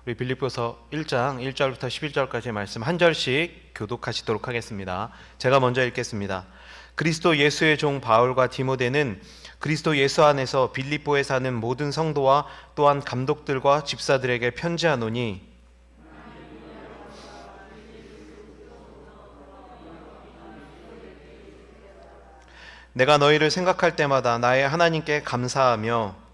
우리 빌립보서 1장 1절부터 11절까지의 말씀 한 절씩 교독하시도록 하겠습니다. 제가 먼저 읽겠습니다. 그리스도 예수의 종 바울과 디모데는 그리스도 예수 안에서 빌립보에 사는 모든 성도와 또한 감독들과 집사들에게 편지하노니 내가 너희를 생각할 때마다 나의 하나님께 감사하며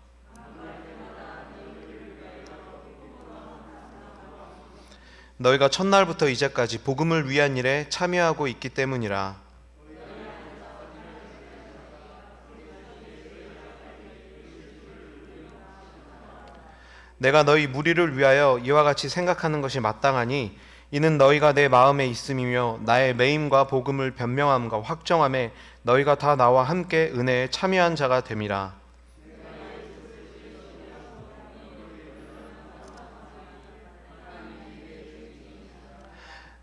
너희가 첫날부터 이제까지 복음을 위한 일에 참여하고 있기 때문이라. 내가 너희 무리를 위하여 이와 같이 생각하는 것이 마땅하니 이는 너희가 내 마음에 있음이며 나의 매임과 복음을 변명함과 확정함에 너희가 다 나와 함께 은혜에 참여한 자가 됨이라.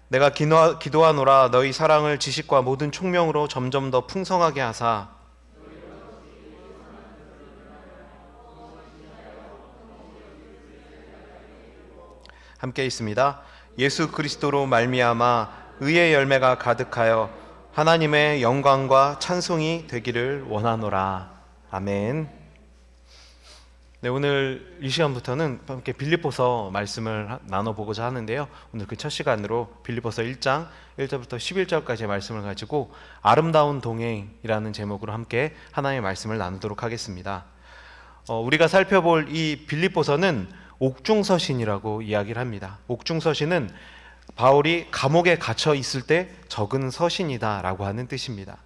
내가 기도하노라 너희 사랑을 지식과 모든 총명으로 점점 더 풍성하게 하사 함께 있습니다. 예수 그리스도로 말미암아 의의 열매가 가득하여 하나님의 영광과 찬송이 되기를 원하노라. 아멘. 네, 오늘 이 시간부터는 함께 빌립보서 말씀을 나눠보고자 하는데요. 오늘 그 첫 시간으로 빌립보서 1장 1절부터 11절까지의 말씀을 가지고 아름다운 동행이라는 제목으로 함께 하나님의 말씀을 나누도록 하겠습니다. 우리가 살펴볼 이 빌립보서는 옥중서신이라고 이야기를 합니다. 옥중서신은 바울이 감옥에 갇혀 있을 때 적은 서신이다라고 하는 뜻입니다.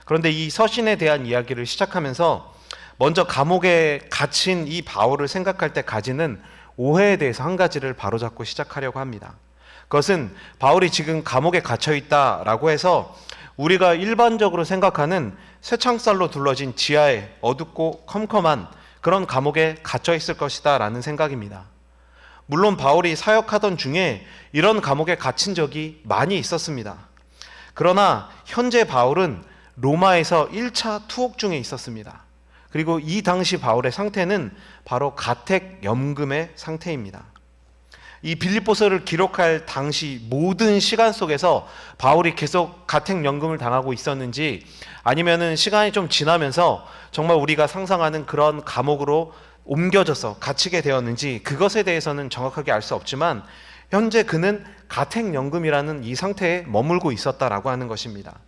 그런데 이 서신에 대한 이야기를 시작하면서 먼저 감옥에 갇힌 이 바울을 생각할 때 가지는 오해에 대해서 한 가지를 바로잡고 시작하려고 합니다. 그것은 바울이 지금 감옥에 갇혀 있다라고 해서 우리가 일반적으로 생각하는 쇠창살로 둘러진 지하에 어둡고 컴컴한 그런 감옥에 갇혀 있을 것이다 라는 생각입니다. 물론 바울이 사역하던 중에 이런 감옥에 갇힌 적이 많이 있었습니다. 그러나 현재 바울은 로마에서 1차 투옥 중에 있었습니다. 그리고 이 당시 바울의 상태는 바로 가택연금의 상태입니다. 이 빌립보서를 기록할 당시 모든 시간 속에서 바울이 계속 가택연금을 당하고 있었는지 아니면은 시간이 좀 지나면서 정말 우리가 상상하는 그런 감옥으로 옮겨져서 갇히게 되었는지 그것에 대해서는 정확하게 알 수 없지만 현재 그는 가택연금이라는 이 상태에 머물고 있었다라고 하는 것입니다.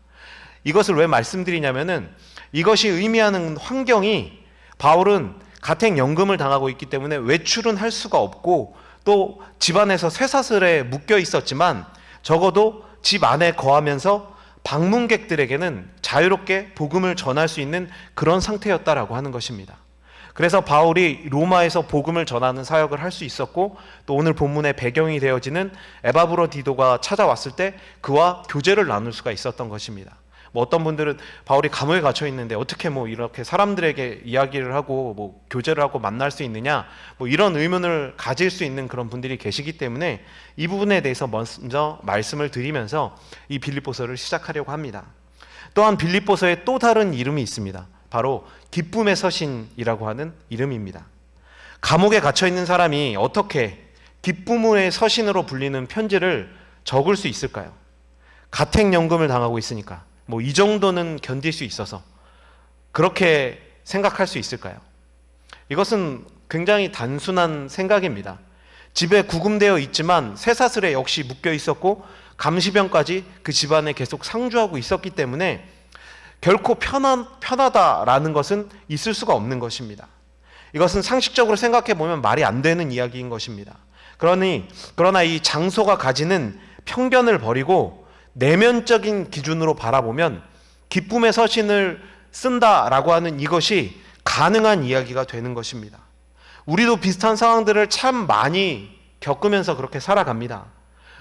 이것을 왜 말씀드리냐면은 이것이 의미하는 환경이 바울은 가택연금을 당하고 있기 때문에 외출은 할 수가 없고 또 집안에서 쇠사슬에 묶여 있었지만 적어도 집 안에 거하면서 방문객들에게는 자유롭게 복음을 전할 수 있는 그런 상태였다라고 하는 것입니다. 그래서 바울이 로마에서 복음을 전하는 사역을 할 수 있었고 또 오늘 본문의 배경이 되어지는 에바브로디도가 찾아왔을 때 그와 교제를 나눌 수가 있었던 것입니다. 어떤 분들은 바울이 감옥에 갇혀 있는데 어떻게 이렇게 사람들에게 이야기를 하고 교제를 하고 만날 수 있느냐 이런 의문을 가질 수 있는 그런 분들이 계시기 때문에 이 부분에 대해서 먼저 말씀을 드리면서 이 빌립보서를 시작하려고 합니다. 또한 빌립보서에 또 다른 이름이 있습니다. 바로 기쁨의 서신이라고 하는 이름입니다. 감옥에 갇혀 있는 사람이 어떻게 기쁨의 서신으로 불리는 편지를 적을 수 있을까요? 가택연금을 당하고 있으니까 이 정도는 견딜 수 있어서 그렇게 생각할 수 있을까요? 이것은 굉장히 단순한 생각입니다. 집에 구금되어 있지만 쇠사슬에 역시 묶여 있었고 감시병까지 그 집안에 계속 상주하고 있었기 때문에 결코 편하다라는 것은 있을 수가 없는 것입니다. 이것은 상식적으로 생각해 보면 말이 안 되는 이야기인 것입니다. 그러나 이 장소가 가지는 편견을 버리고 내면적인 기준으로 바라보면 기쁨의 서신을 쓴다라고 하는 이것이 가능한 이야기가 되는 것입니다. 우리도 비슷한 상황들을 참 많이 겪으면서 그렇게 살아갑니다.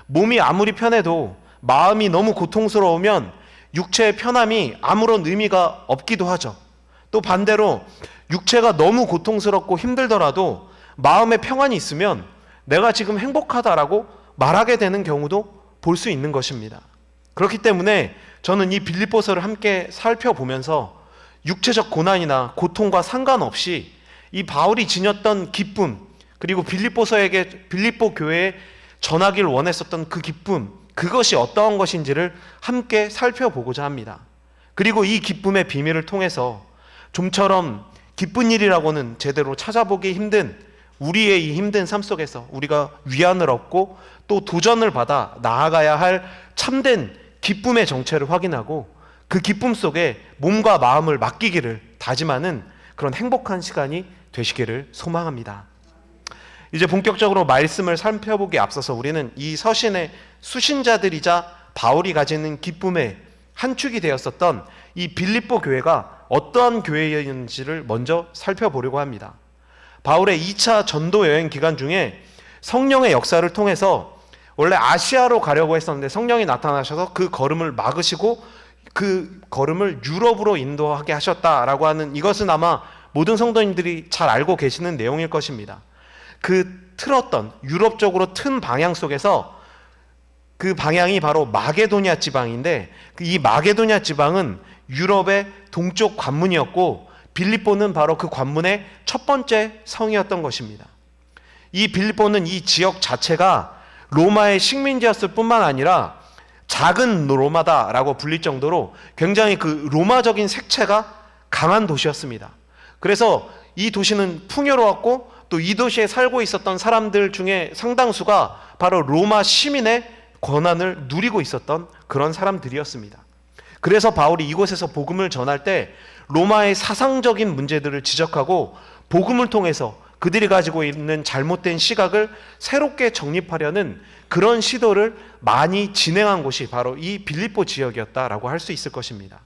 몸이 아무리 편해도 마음이 너무 고통스러우면 육체의 편함이 아무런 의미가 없기도 하죠. 또 반대로 육체가 너무 고통스럽고 힘들더라도 마음의 평안이 있으면 내가 지금 행복하다라고 말하게 되는 경우도 볼 수 있는 것입니다. 그렇기 때문에 저는 이 빌립보서를 함께 살펴보면서 육체적 고난이나 고통과 상관없이 이 바울이 지녔던 기쁨, 그리고 빌립보 교회에 전하기를 원했었던 그 기쁨, 그것이 어떠한 것인지를 함께 살펴보고자 합니다. 그리고 이 기쁨의 비밀을 통해서 좀처럼 기쁜 일이라고는 제대로 찾아보기 힘든 우리의 이 힘든 삶 속에서 우리가 위안을 얻고 또 도전을 받아 나아가야 할 참된 기쁨의 정체를 확인하고 그 기쁨 속에 몸과 마음을 맡기기를 다짐하는 그런 행복한 시간이 되시기를 소망합니다. 이제 본격적으로 말씀을 살펴보기에 앞서서 우리는 이 서신의 수신자들이자 바울이 가지는 기쁨의 한 축이 되었었던 이 빌립보 교회가 어떠한 교회였는지를 먼저 살펴보려고 합니다. 바울의 2차 전도 여행 기간 중에 성령의 역사를 통해서 원래 아시아로 가려고 했었는데 성령이 나타나셔서 그 걸음을 막으시고 그 걸음을 유럽으로 인도하게 하셨다라고 하는, 이것은 아마 모든 성도님들이 잘 알고 계시는 내용일 것입니다. 그 틀었던 유럽 쪽으로 튼 방향 속에서 그 방향이 바로 마게도니아 지방인데, 이 마게도니아 지방은 유럽의 동쪽 관문이었고 빌립보는 바로 그 관문의 첫 번째 성이었던 것입니다. 이 빌립보는 이 지역 자체가 로마의 식민지였을 뿐만 아니라 작은 로마다라고 불릴 정도로 굉장히 그 로마적인 색채가 강한 도시였습니다. 그래서 이 도시는 풍요로웠고 또 이 도시에 살고 있었던 사람들 중에 상당수가 바로 로마 시민의 권한을 누리고 있었던 그런 사람들이었습니다. 그래서 바울이 이곳에서 복음을 전할 때 로마의 사상적인 문제들을 지적하고 복음을 통해서 그들이 가지고 있는 잘못된 시각을 새롭게 정립하려는 그런 시도를 많이 진행한 곳이 바로 이 빌립보 지역이었다라고 할 수 있을 것입니다.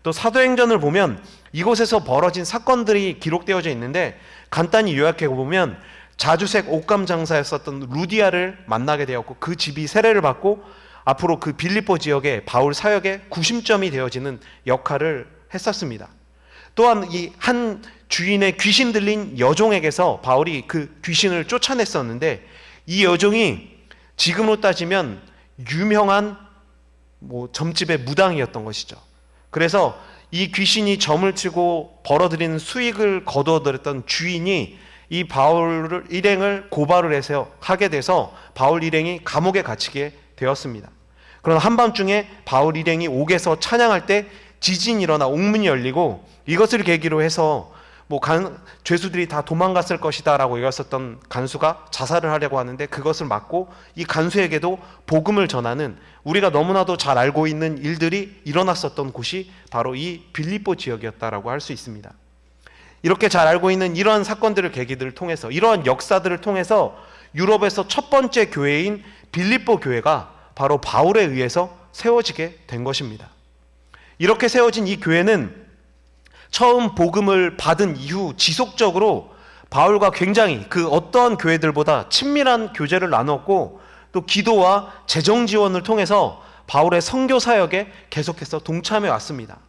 또 사도행전을 보면 이곳에서 벌어진 사건들이 기록되어져 있는데, 간단히 요약해 보면 자주색 옷감 장사였었던 루디아를 만나게 되었고 그 집이 세례를 받고 앞으로 그 빌립보 지역의 바울 사역의 구심점이 되어지는 역할을 했었습니다. 또한 이 한 주인의 귀신 들린 여종에게서 바울이 그 귀신을 쫓아냈었는데, 이 여종이 지금으로 따지면 유명한 점집의 무당이었던 것이죠. 그래서 이 귀신이 점을 치고 벌어들이는 수익을 거두어들였던 주인이 이 바울 일행을 고발을 해서 하게 돼서 바울 일행이 감옥에 갇히게 되었습니다. 그러나 한밤중에 바울 일행이 옥에서 찬양할 때 지진이 일어나 옥문이 열리고, 이것을 계기로 해서 죄수들이 다 도망갔을 것이다 라고 여겼었던 간수가 자살을 하려고 하는데, 그것을 막고 이 간수에게도 복음을 전하는, 우리가 너무나도 잘 알고 있는 일들이 일어났었던 곳이 바로 이 빌립보 지역이었다라고 할 수 있습니다. 이렇게 잘 알고 있는 이러한 사건들을 계기들을 통해서, 이러한 역사들을 통해서 유럽에서 첫 번째 교회인 빌립보 교회가 바로 바울에 의해서 세워지게 된 것입니다. 이렇게 세워진 이 교회는 처음 복음을 받은 이후 지속적으로 바울과 굉장히 그 어떠한 교회들보다 친밀한 교제를 나눴고, 또 기도와 재정 지원을 통해서 바울의 선교 사역에 계속해서 동참해 왔습니다.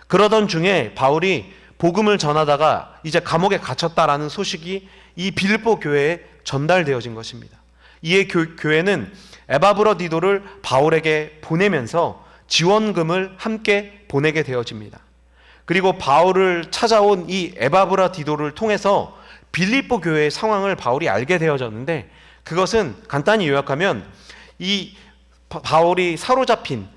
그러던 중에 바울이 복음을 전하다가 이제 감옥에 갇혔다라는 소식이 이 빌립보 교회에 전달되어진 것입니다. 이에 교회는 에바브라디도를 바울에게 보내면서 지원금을 함께 보내게 되어집니다. 그리고 바울을 찾아온 이 에바브라디도를 통해서 빌립보 교회의 상황을 바울이 알게 되어졌는데, 그것은 간단히 요약하면 이 바울이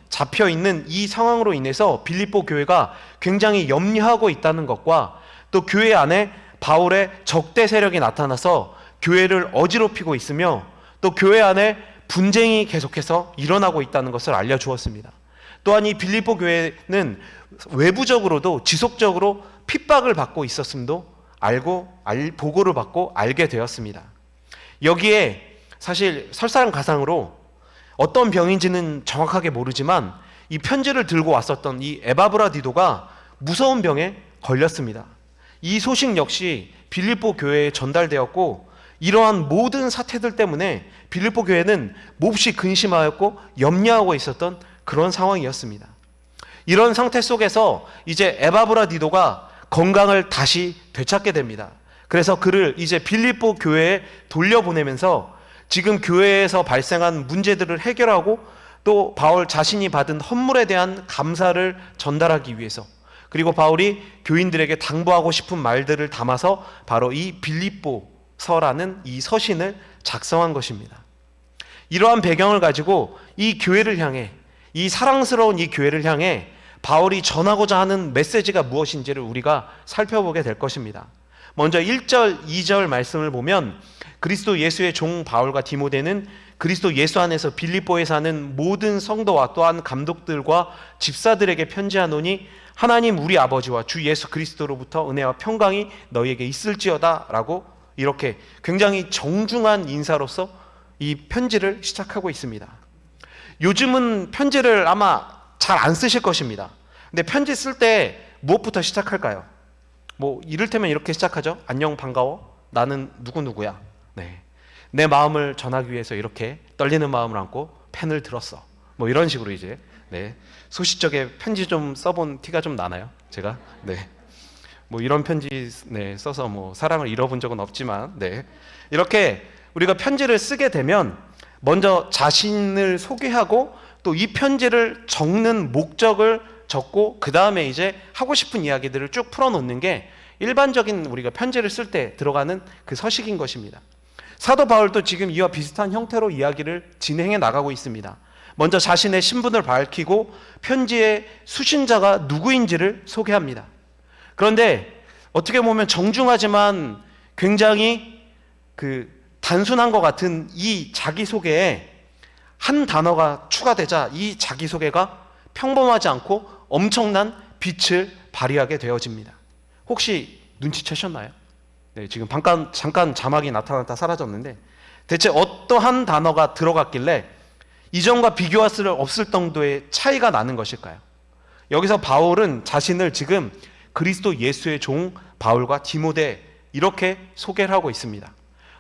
잡혀있는 이 상황으로 인해서 빌립보 교회가 굉장히 염려하고 있다는 것과, 또 교회 안에 바울의 적대 세력이 나타나서 교회를 어지럽히고 있으며 또 교회 안에 분쟁이 계속해서 일어나고 있다는 것을 알려주었습니다. 또한 이 빌립보 교회는 외부적으로도 지속적으로 핍박을 받고 있었음도 보고를 받고 알게 되었습니다. 여기에 사실 설상가상으로 어떤 병인지는 정확하게 모르지만 이 편지를 들고 왔었던 이 에바브라디도가 무서운 병에 걸렸습니다. 이 소식 역시 빌립보 교회에 전달되었고, 이러한 모든 사태들 때문에 빌립보 교회는 몹시 근심하였고 염려하고 있었던 그런 상황이었습니다. 이런 상태 속에서 이제 에바브라디도가 건강을 다시 되찾게 됩니다. 그래서 그를 이제 빌립보 교회에 돌려보내면서 지금 교회에서 발생한 문제들을 해결하고 또 바울 자신이 받은 헌물에 대한 감사를 전달하기 위해서, 그리고 바울이 교인들에게 당부하고 싶은 말들을 담아서 바로 이 빌립보 서라는 이 서신을 작성한 것입니다. 이러한 배경을 가지고 이 교회를 향해, 이 사랑스러운 이 교회를 향해 바울이 전하고자 하는 메시지가 무엇인지를 우리가 살펴보게 될 것입니다. 먼저 1절, 2절 말씀을 보면 그리스도 예수의 종 바울과 디모데는 그리스도 예수 안에서 빌립보에 사는 모든 성도와 또한 감독들과 집사들에게 편지하노니 하나님 우리 아버지와 주 예수 그리스도로부터 은혜와 평강이 너희에게 있을지어다 라고 이렇게 굉장히 정중한 인사로서 이 편지를 시작하고 있습니다. 요즘은 편지를 아마 잘 안 쓰실 것입니다. 근데 편지 쓸 때 무엇부터 시작할까요? 뭐 이를테면 이렇게 시작하죠. 안녕 반가워 나는 누구누구야. 네. 내 마음을 전하기 위해서 이렇게 떨리는 마음을 안고 펜을 들었어. 뭐 이런 식으로 이제 소시적에 편지 좀 써본 티가 좀 나나요? 제가 뭐 이런 편지 써서 뭐 사랑을 잃어본 적은 없지만 이렇게 우리가 편지를 쓰게 되면 먼저 자신을 소개하고 또 이 편지를 적는 목적을 적고 그 다음에 이제 하고 싶은 이야기들을 쭉 풀어놓는 게 일반적인 우리가 편지를 쓸 때 들어가는 그 서식인 것입니다. 사도 바울도 지금 이와 비슷한 형태로 이야기를 진행해 나가고 있습니다. 먼저 자신의 신분을 밝히고 편지의 수신자가 누구인지를 소개합니다. 그런데 어떻게 보면 정중하지만 굉장히 단순한 것 같은 이 자기소개에 한 단어가 추가되자 이 자기소개가 평범하지 않고 엄청난 빛을 발휘하게 되어집니다. 혹시 눈치채셨나요? 지금 잠깐 자막이 나타났다 사라졌는데 대체 어떠한 단어가 들어갔길래 이전과 비교할 수 없을 정도의 차이가 나는 것일까요? 여기서 바울은 자신을 지금 그리스도 예수의 종 바울과 디모데 이렇게 소개를 하고 있습니다.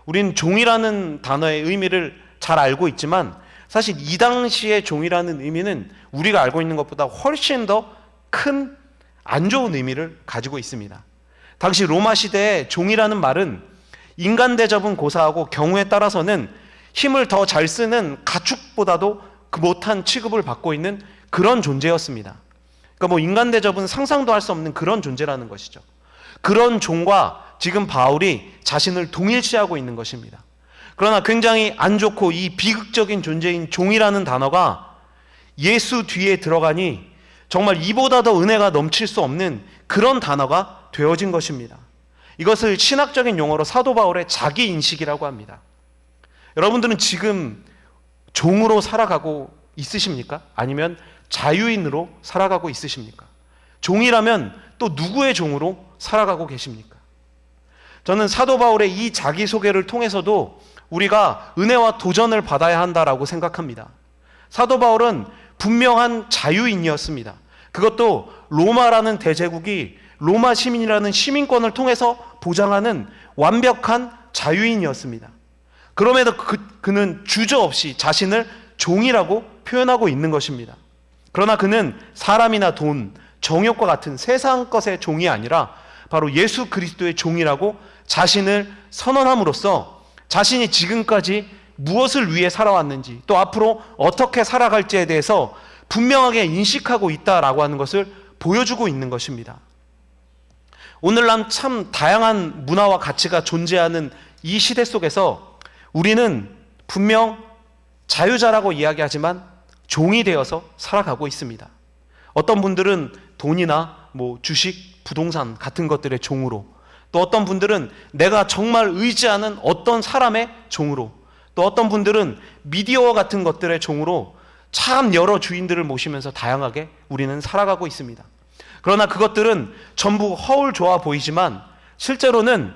우린 종이라는 단어의 의미를 잘 알고 있지만 사실 이 당시의 종이라는 의미는 우리가 알고 있는 것보다 훨씬 더 큰 안 좋은 의미를 가지고 있습니다. 당시 로마 시대에 종이라는 말은 인간 대접은 고사하고 경우에 따라서는 힘을 더 잘 쓰는 가축보다도 못한 취급을 받고 있는 그런 존재였습니다. 그러니까 뭐 인간 대접은 상상도 할 수 없는 그런 존재라는 것이죠. 그런 종과 지금 바울이 자신을 동일시하고 있는 것입니다. 그러나 굉장히 안 좋고 이 비극적인 존재인 종이라는 단어가 예수 뒤에 들어가니 정말 이보다 더 은혜가 넘칠 수 없는 그런 단어가 되어진 것입니다. 이것을 신학적인 용어로 사도 바울의 자기인식이라고 합니다. 여러분들은 지금 종으로 살아가고 있으십니까? 아니면 자유인으로 살아가고 있으십니까? 종이라면 또 누구의 종으로 살아가고 계십니까? 저는 사도 바울의 이 자기소개를 통해서도 우리가 은혜와 도전을 받아야 한다라고 생각합니다. 사도 바울은 분명한 자유인이었습니다. 그것도 로마라는 대제국이 로마 시민이라는 시민권을 통해서 보장하는 완벽한 자유인이었습니다. 그럼에도 그는 주저없이 자신을 종이라고 표현하고 있는 것입니다. 그러나 그는 사람이나 돈, 정욕과 같은 세상 것의 종이 아니라 바로 예수 그리스도의 종이라고 자신을 선언함으로써 자신이 지금까지 무엇을 위해 살아왔는지 또 앞으로 어떻게 살아갈지에 대해서 분명하게 인식하고 있다라고 하는 것을 보여주고 있는 것입니다. 오늘날 참 다양한 문화와 가치가 존재하는 이 시대 속에서 우리는 분명 자유자라고 이야기하지만 종이 되어서 살아가고 있습니다. 어떤 분들은 돈이나 주식, 부동산 같은 것들의 종으로, 또 어떤 분들은 내가 정말 의지하는 어떤 사람의 종으로, 또 어떤 분들은 미디어 같은 것들의 종으로 참 여러 주인들을 모시면서 다양하게 우리는 살아가고 있습니다. 그러나 그것들은 전부 허울 좋아 보이지만 실제로는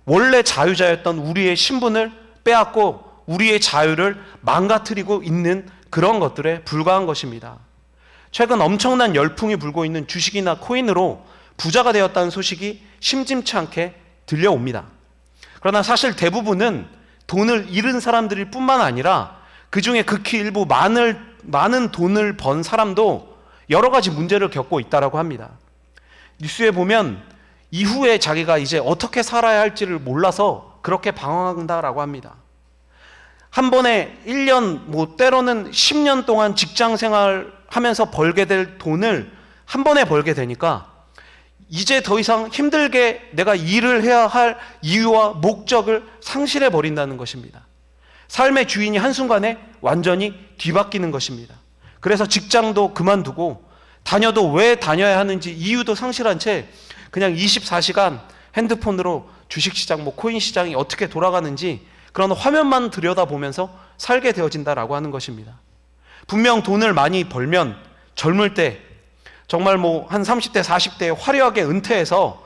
원래 자유자였던 우리의 신분을 빼앗고 우리의 자유를 망가뜨리고 있는 그런 것들에 불과한 것입니다. 최근 엄청난 열풍이 불고 있는 주식이나 코인으로 부자가 되었다는 소식이 심심치 않게 들려옵니다. 그러나 사실 대부분은 돈을 잃은 사람들일 뿐만 아니라 그 중에 극히 일부 많은 돈을 번 사람도 여러 가지 문제를 겪고 있다고 합니다. 뉴스에 보면 이후에 자기가 이제 어떻게 살아야 할지를 몰라서 그렇게 방황한다라고 합니다. 한 번에 1년, 때로는 10년 동안 직장 생활하면서 벌게 될 돈을 한 번에 벌게 되니까 이제 더 이상 힘들게 내가 일을 해야 할 이유와 목적을 상실해 버린다는 것입니다. 삶의 주인이 한순간에 완전히 뒤바뀌는 것입니다. 그래서 직장도 그만두고 다녀도 왜 다녀야 하는지 이유도 상실한 채 그냥 24시간 핸드폰으로 주식시장, 코인 시장이 어떻게 돌아가는지 그런 화면만 들여다보면서 살게 되어진다라고 하는 것입니다. 분명 돈을 많이 벌면 젊을 때 정말 한 30대, 40대에 화려하게 은퇴해서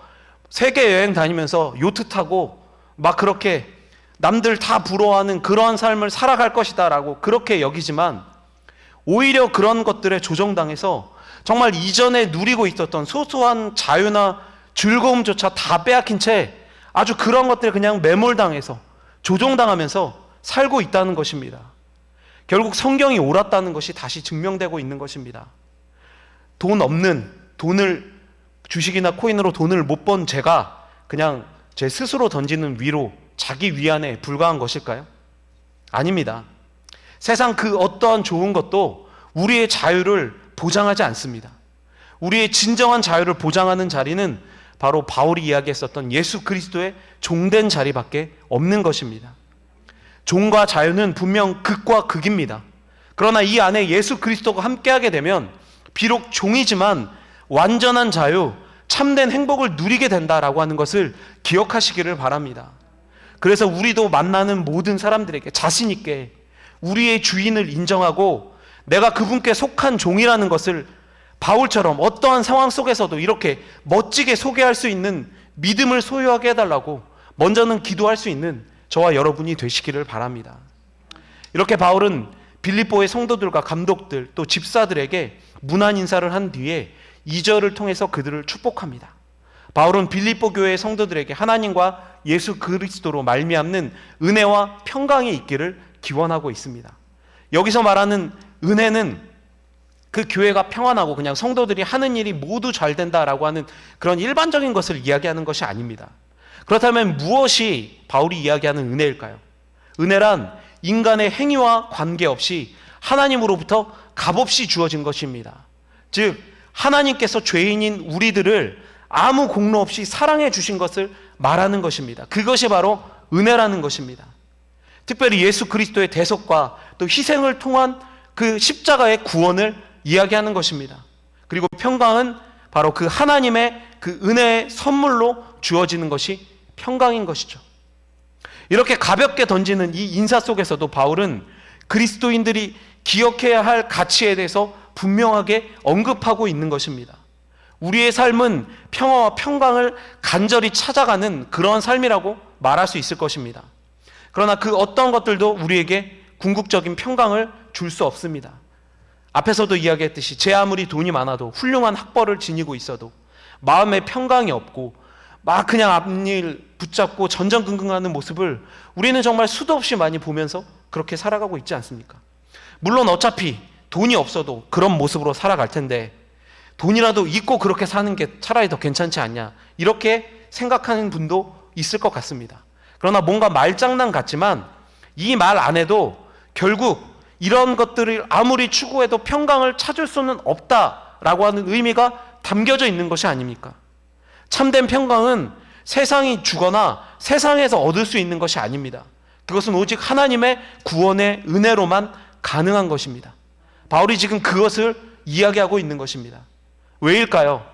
세계 여행 다니면서 요트 타고 막 그렇게 남들 다 부러워하는 그러한 삶을 살아갈 것이다 라고 그렇게 여기지만 오히려 그런 것들에 조정당해서 정말 이전에 누리고 있었던 소소한 자유나 즐거움조차 다 빼앗긴 채 아주 그런 것들에 그냥 매몰당해서 조종당하면서 살고 있다는 것입니다. 결국 성경이 옳았다는 것이 다시 증명되고 있는 것입니다. 돈을 주식이나 코인으로 돈을 못 번 제가 그냥 제 스스로 던지는 위로 자기 위안에 불과한 것일까요? 아닙니다. 세상 그 어떠한 좋은 것도 우리의 자유를 보장하지 않습니다. 우리의 진정한 자유를 보장하는 자리는 바로 바울이 이야기했었던 예수 그리스도의 종된 자리밖에 없는 것입니다. 종과 자유는 분명 극과 극입니다. 그러나 이 안에 예수 그리스도가 함께하게 되면 비록 종이지만 완전한 자유, 참된 행복을 누리게 된다라고 하는 것을 기억하시기를 바랍니다. 그래서 우리도 만나는 모든 사람들에게 자신 있게 우리의 주인을 인정하고 내가 그분께 속한 종이라는 것을 바울처럼 어떠한 상황 속에서도 이렇게 멋지게 소개할 수 있는 믿음을 소유하게 해달라고 먼저는 기도할 수 있는 저와 여러분이 되시기를 바랍니다. 이렇게 바울은 빌립보의 성도들과 감독들 또 집사들에게 문안 인사를 한 뒤에 2절을 통해서 그들을 축복합니다. 바울은 빌립보 교회의 성도들에게 하나님과 예수 그리스도로 말미암는 은혜와 평강이 있기를 기원하고 있습니다. 여기서 말하는 은혜는 그 교회가 평안하고 그냥 성도들이 하는 일이 모두 잘 된다라고 하는 그런 일반적인 것을 이야기하는 것이 아닙니다. 그렇다면 무엇이 바울이 이야기하는 은혜일까요? 은혜란 인간의 행위와 관계없이 하나님으로부터 값없이 주어진 것입니다. 즉 하나님께서 죄인인 우리들을 아무 공로 없이 사랑해 주신 것을 말하는 것입니다. 그것이 바로 은혜라는 것입니다. 특별히 예수 그리스도의 대속과 또 희생을 통한 그 십자가의 구원을 이야기하는 것입니다. 그리고 평강은 바로 그 하나님의 그 은혜의 선물로 주어지는 것이 평강인 것이죠. 이렇게 가볍게 던지는 이 인사 속에서도 바울은 그리스도인들이 기억해야 할 가치에 대해서 분명하게 언급하고 있는 것입니다. 우리의 삶은 평화와 평강을 간절히 찾아가는 그런 삶이라고 말할 수 있을 것입니다. 그러나 그 어떤 것들도 우리에게 궁극적인 평강을 줄 수 없습니다. 앞에서도 이야기했듯이 제 아무리 돈이 많아도 훌륭한 학벌을 지니고 있어도 마음에 평강이 없고 막 그냥 앞일 붙잡고 전전긍긍하는 모습을 우리는 정말 수도 없이 많이 보면서 그렇게 살아가고 있지 않습니까? 물론 어차피 돈이 없어도 그런 모습으로 살아갈 텐데 돈이라도 있고 그렇게 사는 게 차라리 더 괜찮지 않냐 이렇게 생각하는 분도 있을 것 같습니다. 그러나 뭔가 말장난 같지만 이 말 안에도 결국 이런 것들을 아무리 추구해도 평강을 찾을 수는 없다라고 하는 의미가 담겨져 있는 것이 아닙니까? 참된 평강은 세상이 주거나 세상에서 얻을 수 있는 것이 아닙니다. 그것은 오직 하나님의 구원의 은혜로만 가능한 것입니다. 바울이 지금 그것을 이야기하고 있는 것입니다. 왜일까요?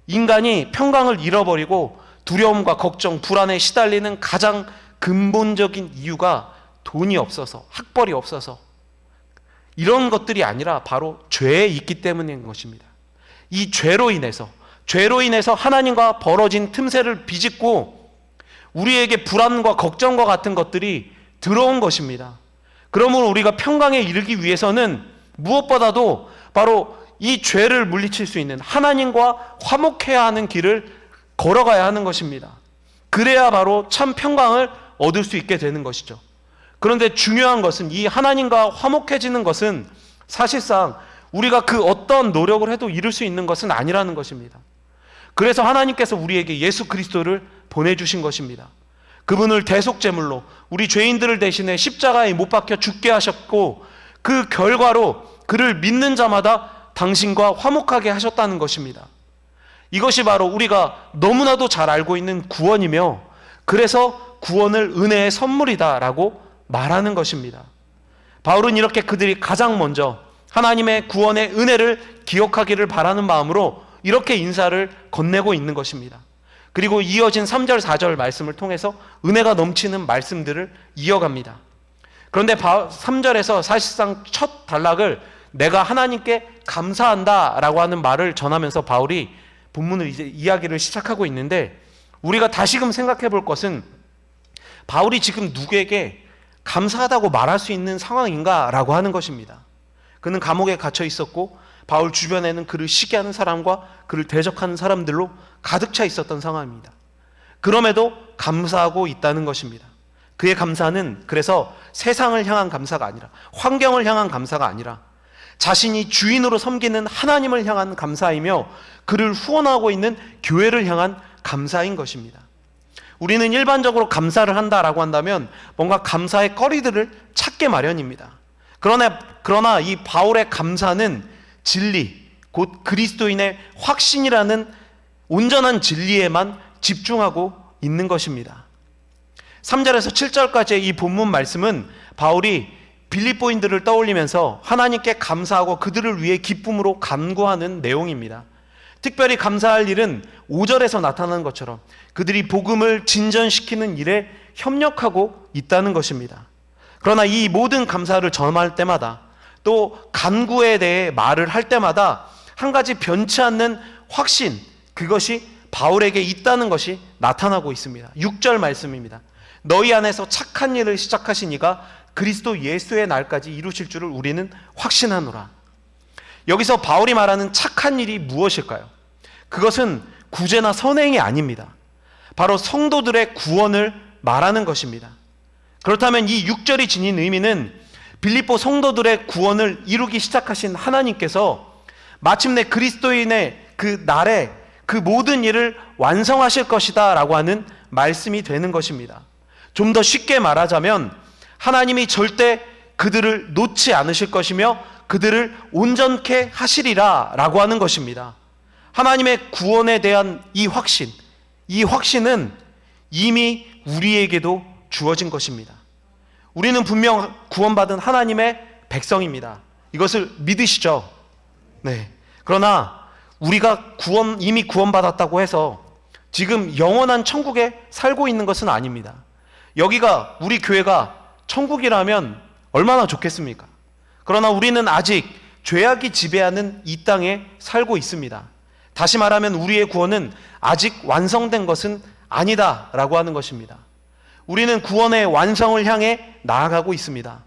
인간이 평강을 잃어버리고 두려움과 걱정, 불안에 시달리는 가장 근본적인 이유가 돈이 없어서, 학벌이 없어서 이런 것들이 아니라 바로 죄에 있기 때문인 것입니다. 이 죄로 인해서 하나님과 벌어진 틈새를 비집고 우리에게 불안과 걱정과 같은 것들이 들어온 것입니다. 그러므로 우리가 평강에 이르기 위해서는 무엇보다도 바로 이 죄를 물리칠 수 있는 하나님과 화목해야 하는 길을 걸어가야 하는 것입니다. 그래야 바로 참 평강을 얻을 수 있게 되는 것이죠. 그런데 중요한 것은 이 하나님과 화목해지는 것은 사실상 우리가 그 어떤 노력을 해도 이룰 수 있는 것은 아니라는 것입니다. 그래서 하나님께서 우리에게 예수 그리스도를 보내주신 것입니다. 그분을 대속제물로 우리 죄인들을 대신해 십자가에 못 박혀 죽게 하셨고 그 결과로 그를 믿는 자마다 당신과 화목하게 하셨다는 것입니다. 이것이 바로 우리가 너무나도 잘 알고 있는 구원이며, 그래서 구원을 은혜의 선물이다라고 말하는 것입니다. 바울은 이렇게 그들이 가장 먼저 하나님의 구원의 은혜를 기억하기를 바라는 마음으로 이렇게 인사를 건네고 있는 것입니다. 그리고 이어진 3절 4절 말씀을 통해서 은혜가 넘치는 말씀들을 이어갑니다. 그런데 3절에서 사실상 첫 단락을 내가 하나님께 감사한다라고 하는 말을 전하면서 바울이 본문을 이제 이야기를 시작하고 있는데, 우리가 다시금 생각해 볼 것은 바울이 지금 누구에게 감사하다고 말할 수 있는 상황인가라고 하는 것입니다. 그는 감옥에 갇혀 있었고 바울 주변에는 그를 시기하는 사람과 그를 대적하는 사람들로 가득 차 있었던 상황입니다. 그럼에도 감사하고 있다는 것입니다. 그의 감사는 그래서 세상을 향한 감사가 아니라, 환경을 향한 감사가 아니라 자신이 주인으로 섬기는 하나님을 향한 감사이며 그를 후원하고 있는 교회를 향한 감사인 것입니다. 우리는 일반적으로 감사를 한다라고 한다면 뭔가 감사의 거리들을 찾게 마련입니다. 그러나 이 바울의 감사는 진리, 곧 그리스도인의 확신이라는 온전한 진리에만 집중하고 있는 것입니다. 3절에서 7절까지의 이 본문 말씀은 바울이 빌립보인들을 떠올리면서 하나님께 감사하고 그들을 위해 기쁨으로 간구하는 내용입니다. 특별히 감사할 일은 5절에서 나타나는 것처럼 그들이 복음을 진전시키는 일에 협력하고 있다는 것입니다. 그러나 이 모든 감사를 전할 때마다, 또 간구에 대해 말을 할 때마다 한 가지 변치 않는 확신, 그것이 바울에게 있다는 것이 나타나고 있습니다. 6절 말씀입니다. 너희 안에서 착한 일을 시작하신 이가 그리스도 예수의 날까지 이루실 줄을 우리는 확신하노라. 여기서 바울이 말하는 착한 일이 무엇일까요? 그것은 구제나 선행이 아닙니다. 바로 성도들의 구원을 말하는 것입니다. 그렇다면 이 6절이 지닌 의미는 빌립보 성도들의 구원을 이루기 시작하신 하나님께서 마침내 그리스도인의 그 날에 그 모든 일을 완성하실 것이다 라고 하는 말씀이 되는 것입니다. 좀 더 쉽게 말하자면 하나님이 절대 그들을 놓지 않으실 것이며 그들을 온전케 하시리라 라고 하는 것입니다. 하나님의 구원에 대한 이 확신은 이미 우리에게도 주어진 것입니다. 우리는 분명 구원받은 하나님의 백성입니다. 이것을 믿으시죠? 네. 그러나 우리가 이미 구원받았다고 해서 지금 영원한 천국에 살고 있는 것은 아닙니다. 여기가, 우리 교회가 천국이라면 얼마나 좋겠습니까? 그러나 우리는 아직 죄악이 지배하는 이 땅에 살고 있습니다. 다시 말하면 우리의 구원은 아직 완성된 것은 아니다라고 하는 것입니다. 우리는 구원의 완성을 향해 나아가고 있습니다.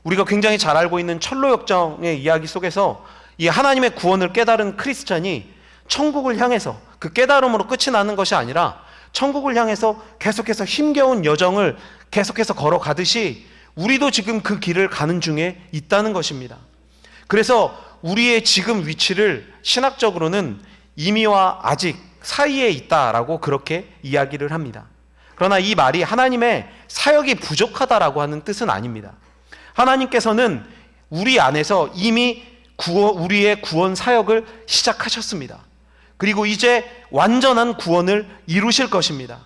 우리가 굉장히 잘 알고 있는 철로역정의 이야기 속에서 이 하나님의 구원을 깨달은 크리스찬이 천국을 향해서 그 깨달음으로 끝이 나는 것이 아니라 천국을 향해서 계속해서 힘겨운 여정을 계속해서 걸어가듯이 우리도 지금 그 길을 가는 중에 있다는 것입니다. 그래서 우리의 지금 위치를 신학적으로는 이미와 아직 사이에 있다라고 그렇게 이야기를 합니다. 그러나 이 말이 하나님의 사역이 부족하다라고 하는 뜻은 아닙니다. 하나님께서는 우리 안에서 이미 우리의 구원 사역을 시작하셨습니다. 그리고 이제 완전한 구원을 이루실 것입니다.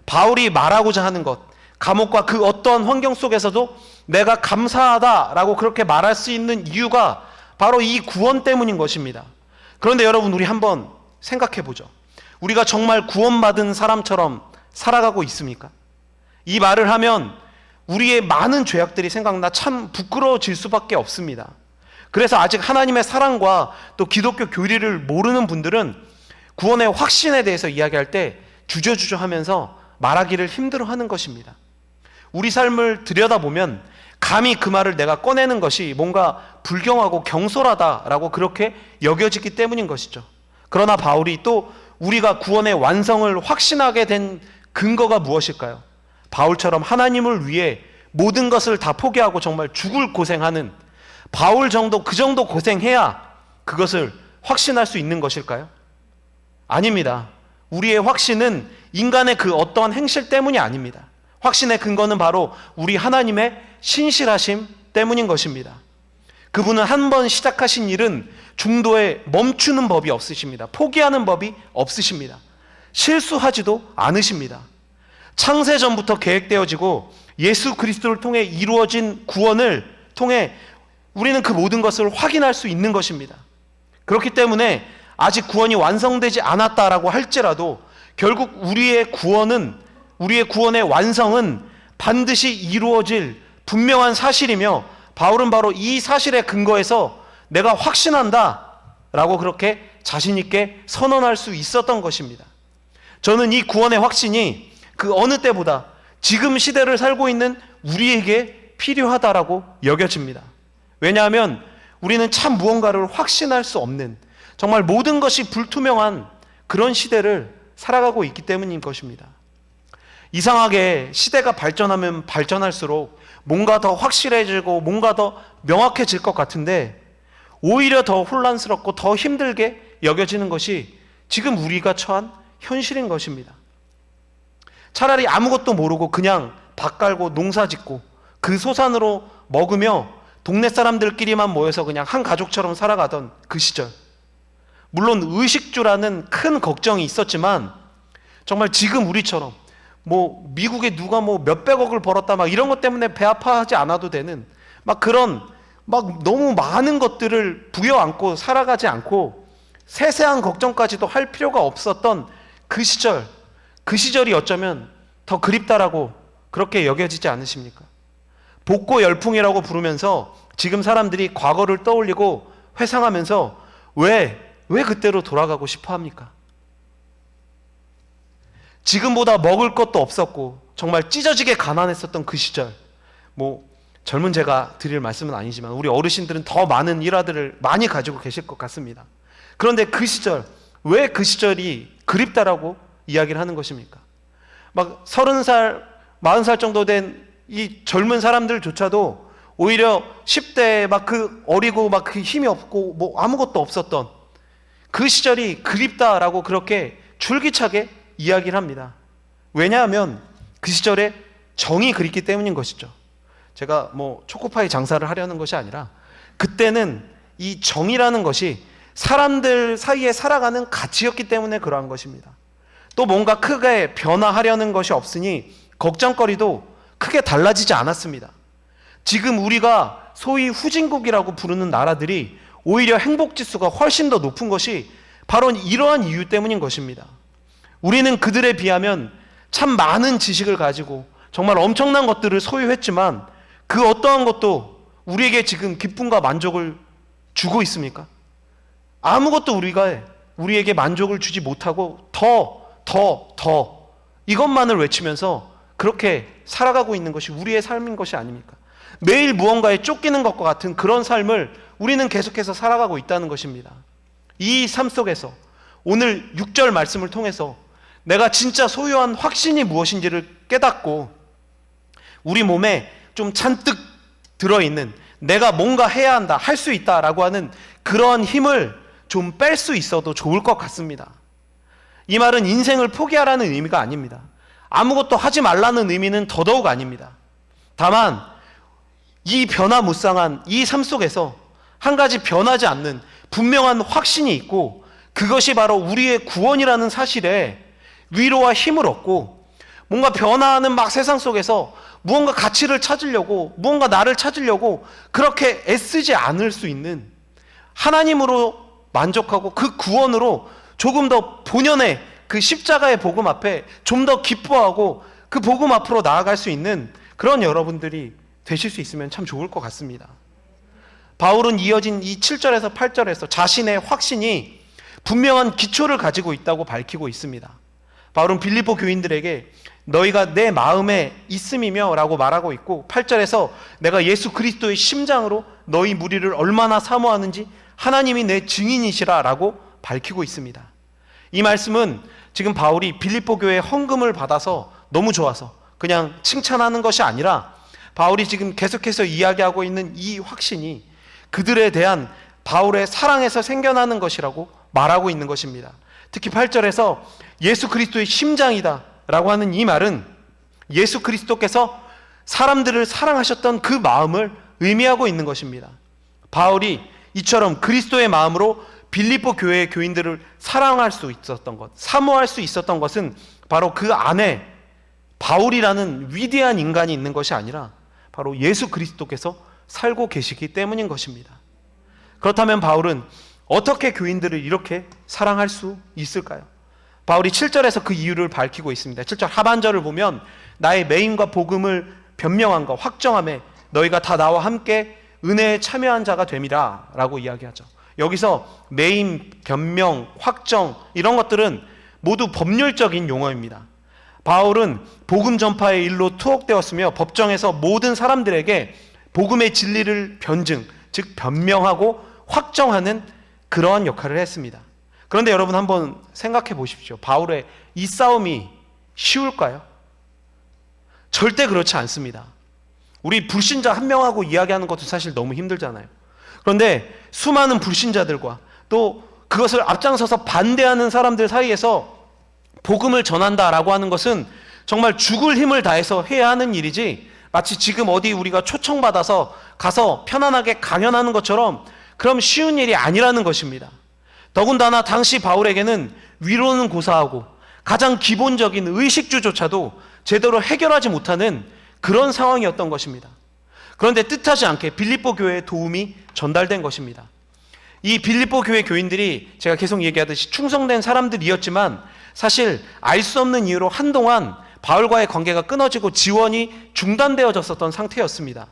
바울이 말하고자 하는 것, 감옥과 그 어떠한 환경 속에서도 내가 감사하다라고 그렇게 말할 수 있는 이유가 바로 이 구원 때문인 것입니다. 그런데 여러분, 우리 한번 생각해 보죠. 우리가 정말 구원받은 사람처럼 살아가고 있습니까? 이 말을 하면 우리의 많은 죄악들이 생각나 참 부끄러워질 수밖에 없습니다. 그래서 아직 하나님의 사랑과 또 기독교 교리를 모르는 분들은 구원의 확신에 대해서 이야기할 때 주저주저 하면서 말하기를 힘들어하는 것입니다. 우리 삶을 들여다보면 감히 그 말을 내가 꺼내는 것이 뭔가 불경하고 경솔하다라고 그렇게 여겨지기 때문인 것이죠. 그러나 바울이 또 우리가 구원의 완성을 확신하게 된 근거가 무엇일까요? 바울처럼 하나님을 위해 모든 것을 다 포기하고 정말 죽을 고생하는 바울 정도, 그 정도 고생해야 그것을 확신할 수 있는 것일까요? 아닙니다. 우리의 확신은 인간의 그 어떠한 행실 때문이 아닙니다. 확신의 근거는 바로 우리 하나님의 신실하심 때문인 것입니다. 그분은 한 번 시작하신 일은 중도에 멈추는 법이 없으십니다. 포기하는 법이 없으십니다. 실수하지도 않으십니다. 창세 전부터 계획되어지고 예수 그리스도를 통해 이루어진 구원을 통해 우리는 그 모든 것을 확인할 수 있는 것입니다. 그렇기 때문에 아직 구원이 완성되지 않았다라고 할지라도 결국 우리의 구원의 완성은 반드시 이루어질 분명한 사실이며, 바울은 바로 이 사실에 근거해서 내가 확신한다 라고 그렇게 자신 있게 선언할 수 있었던 것입니다. 저는 이 구원의 확신이 그 어느 때보다 지금 시대를 살고 있는 우리에게 필요하다라고 여겨집니다. 왜냐하면 우리는 참 무언가를 확신할 수 없는, 정말 모든 것이 불투명한 그런 시대를 살아가고 있기 때문인 것입니다. 이상하게 시대가 발전하면 발전할수록 뭔가 더 확실해지고 뭔가 더 명확해질 것 같은데, 오히려 더 혼란스럽고 더 힘들게 여겨지는 것이 지금 우리가 처한 현실인 것입니다. 차라리 아무것도 모르고 그냥 밭 갈고 농사 짓고 그 소산으로 먹으며 동네 사람들끼리만 모여서 그냥 한 가족처럼 살아가던 그 시절, 물론 의식주라는 큰 걱정이 있었지만 정말 지금 우리처럼 미국에 누가 몇백억을 벌었다 이런 것 때문에 배 아파하지 않아도 되는 그런 너무 많은 것들을 부여안고 살아가지 않고 세세한 걱정까지도 할 필요가 없었던 그 시절이 어쩌면 더 그립다라고 그렇게 여겨지지 않으십니까? 복고 열풍이라고 부르면서 지금 사람들이 과거를 떠올리고 회상하면서 왜 그때로 돌아가고 싶어 합니까? 지금보다 먹을 것도 없었고 정말 찢어지게 가난했었던 그 시절, 젊은 제가 드릴 말씀은 아니지만 우리 어르신들은 더 많은 일화들을 많이 가지고 계실 것 같습니다. 그런데 그 시절, 왜 그 시절이 그립다라고 이야기를 하는 것입니까? 30살, 40살 정도 된 이 젊은 사람들조차도 오히려 10대에 그 어리고 그 힘이 없고 아무것도 없었던 그 시절이 그립다라고 그렇게 줄기차게 이야기를 합니다. 왜냐하면 그 시절에 정이 그립기 때문인 것이죠. 제가 초코파이 장사를 하려는 것이 아니라 그때는 이 정이라는 것이 사람들 사이에 살아가는 가치였기 때문에 그러한 것입니다. 또 뭔가 크게 변화하려는 것이 없으니 걱정거리도 크게 달라지지 않았습니다. 지금 우리가 소위 후진국이라고 부르는 나라들이 오히려 행복지수가 훨씬 더 높은 것이 바로 이러한 이유 때문인 것입니다. 우리는 그들에 비하면 참 많은 지식을 가지고 정말 엄청난 것들을 소유했지만 그 어떠한 것도 우리에게 지금 기쁨과 만족을 주고 있습니까? 아무것도 우리에게 만족을 주지 못하고 더 이것만을 외치면서 그렇게 살아가고 있는 것이 우리의 삶인 것이 아닙니까? 매일 무언가에 쫓기는 것과 같은 그런 삶을 우리는 계속해서 살아가고 있다는 것입니다. 이 삶 속에서 오늘 6절 말씀을 통해서 내가 진짜 소유한 확신이 무엇인지를 깨닫고 우리 몸에 좀 잔뜩 들어있는 내가 뭔가 해야 한다, 할 수 있다라고 하는 그런 힘을 좀 뺄 수 있어도 좋을 것 같습니다. 이 말은 인생을 포기하라는 의미가 아닙니다. 아무것도 하지 말라는 의미는 더더욱 아닙니다. 다만 이 변화무쌍한 이 삶 속에서 한 가지 변하지 않는 분명한 확신이 있고, 그것이 바로 우리의 구원이라는 사실에 위로와 힘을 얻고, 뭔가 변화하는 세상 속에서 무언가 가치를 찾으려고, 무언가 나를 찾으려고 그렇게 애쓰지 않을 수 있는, 하나님으로 만족하고 그 구원으로 조금 더 본연의 그 십자가의 복음 앞에 좀 더 기뻐하고 그 복음 앞으로 나아갈 수 있는 그런 여러분들이 되실 수 있으면 참 좋을 것 같습니다. 바울은 이어진 이 7절에서 8절에서 자신의 확신이 분명한 기초를 가지고 있다고 밝히고 있습니다. 바울은 빌립보 교인들에게 너희가 내 마음에 있음이며 라고 말하고 있고, 8절에서 내가 예수 그리스도의 심장으로 너희 무리를 얼마나 사모하는지 하나님이 내 증인이시라 라고 밝히고 있습니다. 이 말씀은 지금 바울이 빌립보 교회의 헌금을 받아서 너무 좋아서 그냥 칭찬하는 것이 아니라, 바울이 지금 계속해서 이야기하고 있는 이 확신이 그들에 대한 바울의 사랑에서 생겨나는 것이라고 말하고 있는 것입니다. 특히 8절에서 예수 그리스도의 심장이다 라고 하는 이 말은 예수 그리스도께서 사람들을 사랑하셨던 그 마음을 의미하고 있는 것입니다. 바울이 이처럼 그리스도의 마음으로 빌립보 교회의 교인들을 사랑할 수 있었던 것, 사모할 수 있었던 것은 바로 그 안에 바울이라는 위대한 인간이 있는 것이 아니라 바로 예수 그리스도께서 살고 계시기 때문인 것입니다. 그렇다면 바울은 어떻게 교인들을 이렇게 사랑할 수 있을까요? 바울이 7절에서 그 이유를 밝히고 있습니다. 7절 하반절을 보면 나의 매임과 복음을 변명함과 확정함에 너희가 다 나와 함께 은혜에 참여한 자가 됨이라 라고 이야기하죠. 여기서 매임, 변명, 확정 이런 것들은 모두 법률적인 용어입니다. 바울은 복음 전파의 일로 투옥되었으며 법정에서 모든 사람들에게 복음의 진리를 변증, 즉 변명하고 확정하는 그러한 역할을 했습니다. 그런데 여러분 한번 생각해 보십시오. 바울의 이 싸움이 쉬울까요? 절대 그렇지 않습니다. 우리 불신자 한 명하고 이야기하는 것도 사실 너무 힘들잖아요. 그런데 수많은 불신자들과 또 그것을 앞장서서 반대하는 사람들 사이에서 복음을 전한다라고 하는 것은 정말 죽을 힘을 다해서 해야 하는 일이지, 마치 지금 어디 우리가 초청받아서 가서 편안하게 강연하는 것처럼 그럼 쉬운 일이 아니라는 것입니다. 더군다나 당시 바울에게는 위로는 고사하고 가장 기본적인 의식주조차도 제대로 해결하지 못하는 그런 상황이었던 것입니다. 그런데 뜻하지 않게 빌립보 교회에 도움이 전달된 것입니다. 이 빌립보 교회 교인들이 제가 계속 얘기하듯이 충성된 사람들이었지만 사실 알 수 없는 이유로 한동안 바울과의 관계가 끊어지고 지원이 중단되어졌었던 상태였습니다.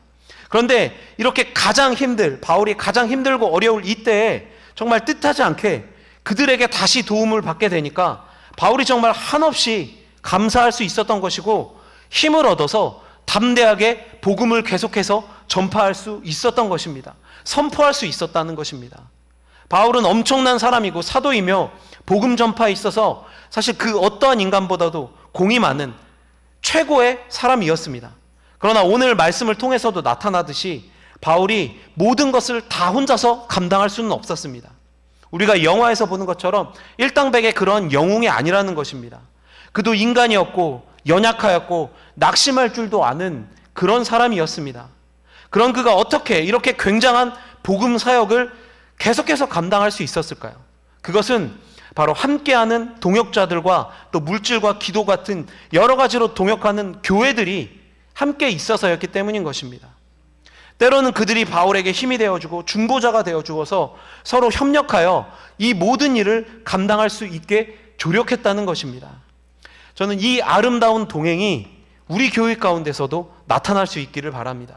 그런데 이렇게 바울이 가장 힘들고 어려울 이때에 정말 뜻하지 않게 그들에게 다시 도움을 받게 되니까 바울이 정말 한없이 감사할 수 있었던 것이고 힘을 얻어서 담대하게 복음을 계속해서 전파할 수 있었던 것입니다. 선포할 수 있었다는 것입니다. 바울은 엄청난 사람이고 사도이며 복음 전파에 있어서 사실 그 어떠한 인간보다도 공이 많은 최고의 사람이었습니다. 그러나 오늘 말씀을 통해서도 나타나듯이 바울이 모든 것을 다 혼자서 감당할 수는 없었습니다. 우리가 영화에서 보는 것처럼 일당백의 그런 영웅이 아니라는 것입니다. 그도 인간이었고 연약하였고 낙심할 줄도 아는 그런 사람이었습니다. 그런 그가 어떻게 이렇게 굉장한 복음 사역을 계속해서 감당할 수 있었을까요? 그것은 바로 함께하는 동역자들과 또 물질과 기도 같은 여러 가지로 동역하는 교회들이 함께 있어서였기 때문인 것입니다. 때로는 그들이 바울에게 힘이 되어주고 중보자가 되어주어서 서로 협력하여 이 모든 일을 감당할 수 있게 조력했다는 것입니다. 저는 이 아름다운 동행이 우리 교회 가운데서도 나타날 수 있기를 바랍니다.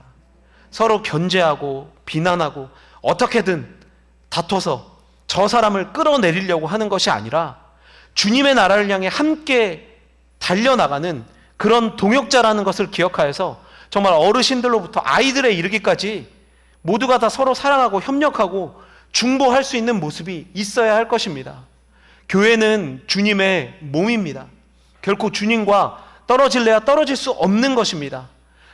서로 견제하고 비난하고 어떻게든 다퉈서 저 사람을 끌어내리려고 하는 것이 아니라 주님의 나라를 향해 함께 달려나가는 그런 동역자라는 것을 기억하여서 정말 어르신들로부터 아이들에 이르기까지 모두가 다 서로 사랑하고 협력하고 중보할 수 있는 모습이 있어야 할 것입니다. 교회는 주님의 몸입니다. 결코 주님과 떨어질래야 떨어질 수 없는 것입니다.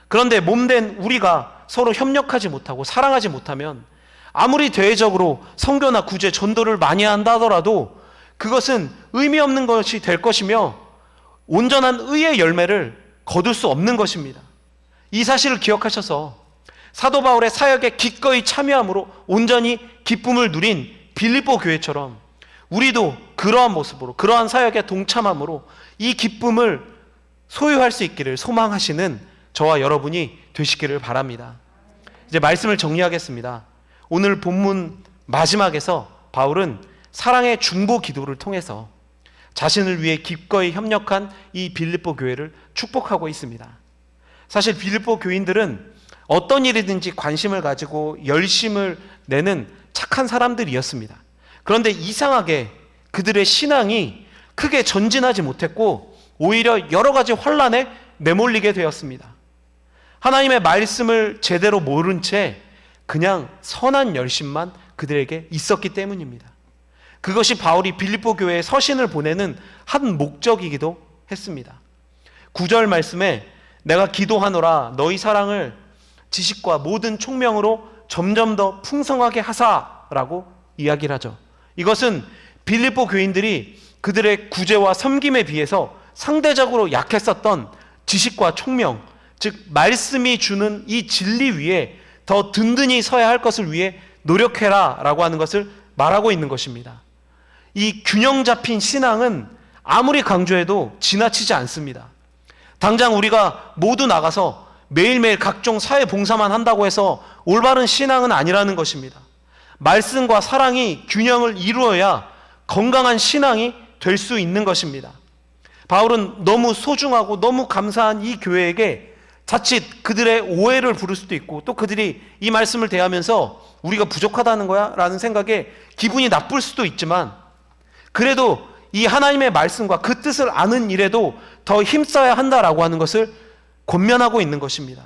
그런데 몸된 우리가 서로 협력하지 못하고 사랑하지 못하면 아무리 대외적으로 선교나 구제, 전도를 많이 한다 하더라도 그것은 의미 없는 것이 될 것이며 온전한 의의 열매를 거둘 수 없는 것입니다. 이 사실을 기억하셔서 사도 바울의 사역에 기꺼이 참여함으로 온전히 기쁨을 누린 빌립보 교회처럼 우리도 그러한 모습으로, 그러한 사역에 동참함으로 이 기쁨을 소유할 수 있기를 소망하시는 저와 여러분이 되시기를 바랍니다. 이제 말씀을 정리하겠습니다. 오늘 본문 마지막에서 바울은 사랑의 중보 기도를 통해서 자신을 위해 기꺼이 협력한 이 빌립보 교회를 축복하고 있습니다. 사실 빌립보 교인들은 어떤 일이든지 관심을 가지고 열심을 내는 착한 사람들이었습니다. 그런데 이상하게 그들의 신앙이 크게 전진하지 못했고 오히려 여러 가지 혼란에 내몰리게 되었습니다. 하나님의 말씀을 제대로 모른 채 그냥 선한 열심만 그들에게 있었기 때문입니다. 그것이 바울이 빌립보 교회에 서신을 보내는 한 목적이기도 했습니다. 9절 말씀에 내가 기도하노라 너희 사랑을 지식과 모든 총명으로 점점 더 풍성하게 하사라고 이야기를 하죠. 이것은 빌립보 교인들이 그들의 구제와 섬김에 비해서 상대적으로 약했었던 지식과 총명, 즉 말씀이 주는 이 진리 위에 더 든든히 서야 할 것을 위해 노력해라 라고 하는 것을 말하고 있는 것입니다. 이 균형 잡힌 신앙은 아무리 강조해도 지나치지 않습니다. 당장 우리가 모두 나가서 매일매일 각종 사회 봉사만 한다고 해서 올바른 신앙은 아니라는 것입니다. 말씀과 사랑이 균형을 이루어야 건강한 신앙이 될 수 있는 것입니다. 바울은 너무 소중하고 너무 감사한 이 교회에게 자칫 그들의 오해를 부를 수도 있고, 또 그들이 이 말씀을 대하면서 우리가 부족하다는 거야? 라는 생각에 기분이 나쁠 수도 있지만, 그래도 이 하나님의 말씀과 그 뜻을 아는 일에도 더 힘써야 한다라고 하는 것을 권면하고 있는 것입니다.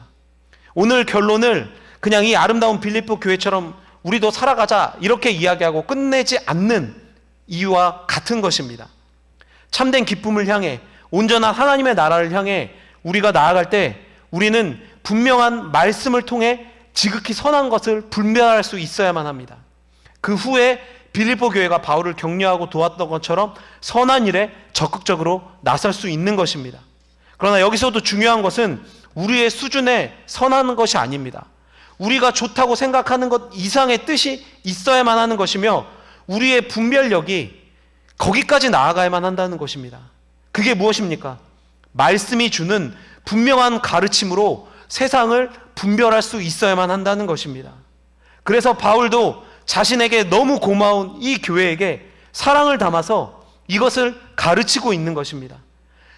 오늘 결론을 그냥 이 아름다운 빌립보 교회처럼 우리도 살아가자 이렇게 이야기하고 끝내지 않는 이유와 같은 것입니다. 참된 기쁨을 향해, 온전한 하나님의 나라를 향해 우리가 나아갈 때 우리는 분명한 말씀을 통해 지극히 선한 것을 분별할 수 있어야만 합니다. 그 후에 빌립보 교회가 바울을 격려하고 도왔던 것처럼 선한 일에 적극적으로 나설 수 있는 것입니다. 그러나 여기서도 중요한 것은 우리의 수준에 선한 것이 아닙니다. 우리가 좋다고 생각하는 것 이상의 뜻이 있어야만 하는 것이며, 우리의 분별력이 거기까지 나아가야만 한다는 것입니다. 그게 무엇입니까? 말씀이 주는 분명한 가르침으로 세상을 분별할 수 있어야만 한다는 것입니다. 그래서 바울도 자신에게 너무 고마운 이 교회에게 사랑을 담아서 이것을 가르치고 있는 것입니다.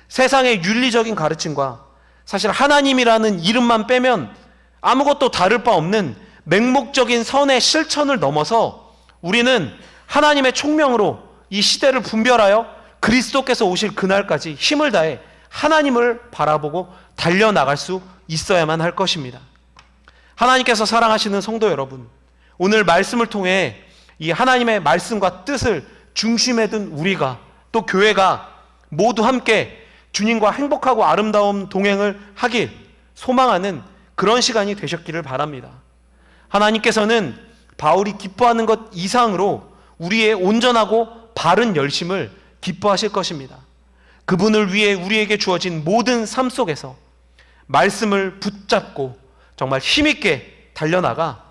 세상의 윤리적인 가르침과 사실 하나님이라는 이름만 빼면 아무것도 다를 바 없는 맹목적인 선의 실천을 넘어서 우리는 하나님의 총명으로 이 시대를 분별하여 그리스도께서 오실 그날까지 힘을 다해 하나님을 바라보고 달려나갈 수 있어야만 할 것입니다. 하나님께서 사랑하시는 성도 여러분, 오늘 말씀을 통해 이 하나님의 말씀과 뜻을 중심에 둔 우리가, 또 교회가 모두 함께 주님과 행복하고 아름다운 동행을 하길 소망하는 그런 시간이 되셨기를 바랍니다. 하나님께서는 바울이 기뻐하는 것 이상으로 우리의 온전하고 바른 열심을 기뻐하실 것입니다. 그분을 위해 우리에게 주어진 모든 삶 속에서 말씀을 붙잡고 정말 힘있게 달려나가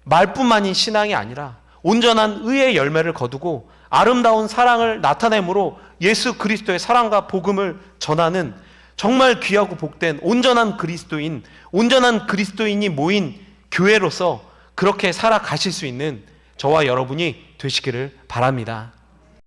말뿐만인 신앙이 아니라 온전한 의의 열매를 거두고 아름다운 사랑을 나타내므로 예수 그리스도의 사랑과 복음을 전하는 정말 귀하고 복된 온전한 그리스도인이 모인 교회로서 그렇게 살아가실 수 있는 저와 여러분이 되시기를 바랍니다.